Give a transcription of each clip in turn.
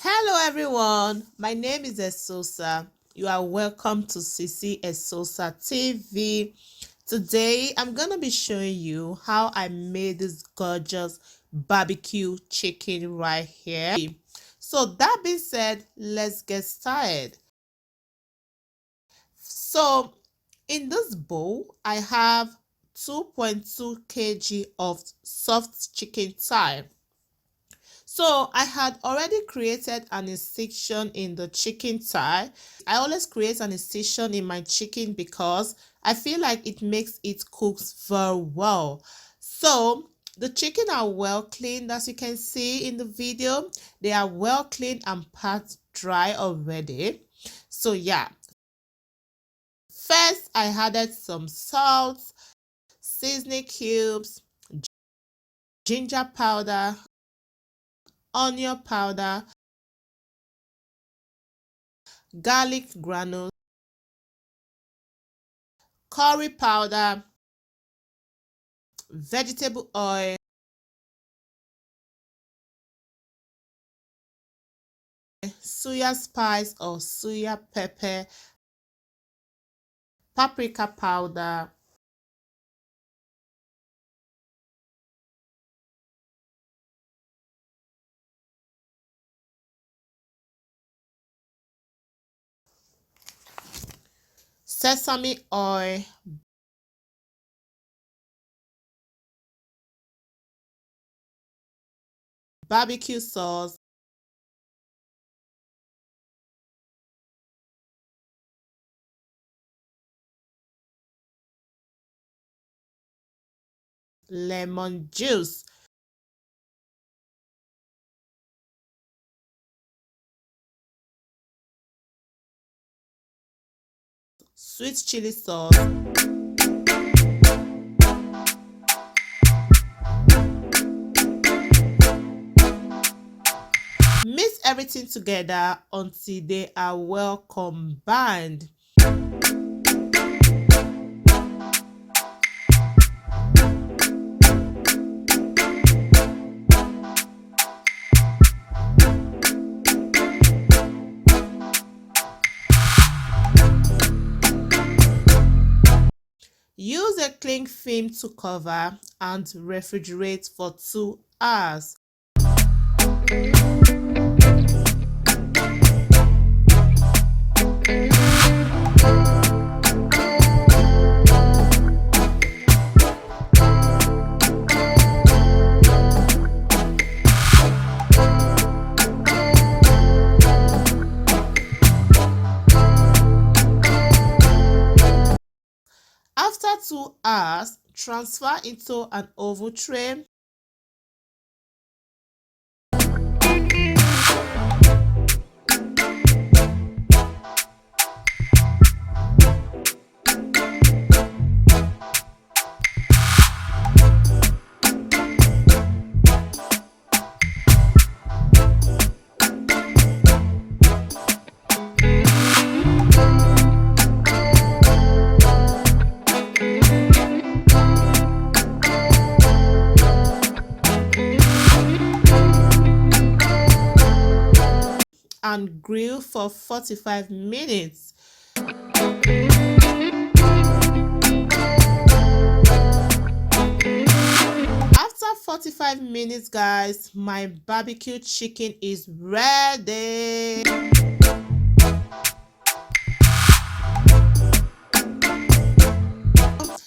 Hello everyone, my name is Esosa. You are welcome to CC Esosa TV. Today I'm gonna be showing you how I made this gorgeous barbecue chicken right here. So that being said, let's get started. So in this bowl, I have 2.2 kg of soft chicken thigh. So I had already created an incision in the chicken thigh. I always create an incision in my chicken because I feel like it makes it cooks very well. So the chicken are well cleaned, as you can see in the video. They are well cleaned and pat dry already. So yeah, first I added some salt, seasoning cubes, ginger powder, onion powder, garlic granules, curry powder, vegetable oil, soya spice or soya pepper, paprika powder, sesame oil, barbecue sauce, lemon juice, sweet chili sauce, mix everything together until they are well combined. Use a cling film to cover and refrigerate for 2 hours. After 2 hours, transfer into an oval tray. And grill for 45 minutes. After 45 minutes, guys, my barbecue chicken is ready.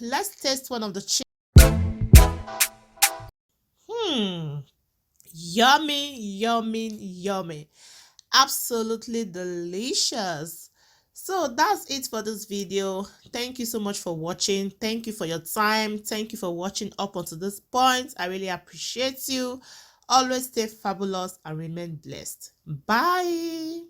Let's taste one of the chicken. Yummy, yummy, yummy. Absolutely delicious. So that's it for this video. Thank you so much for watching. Thank you for your time. Thank you for watching up until this point. I really appreciate you. Always stay fabulous and remain blessed. Bye.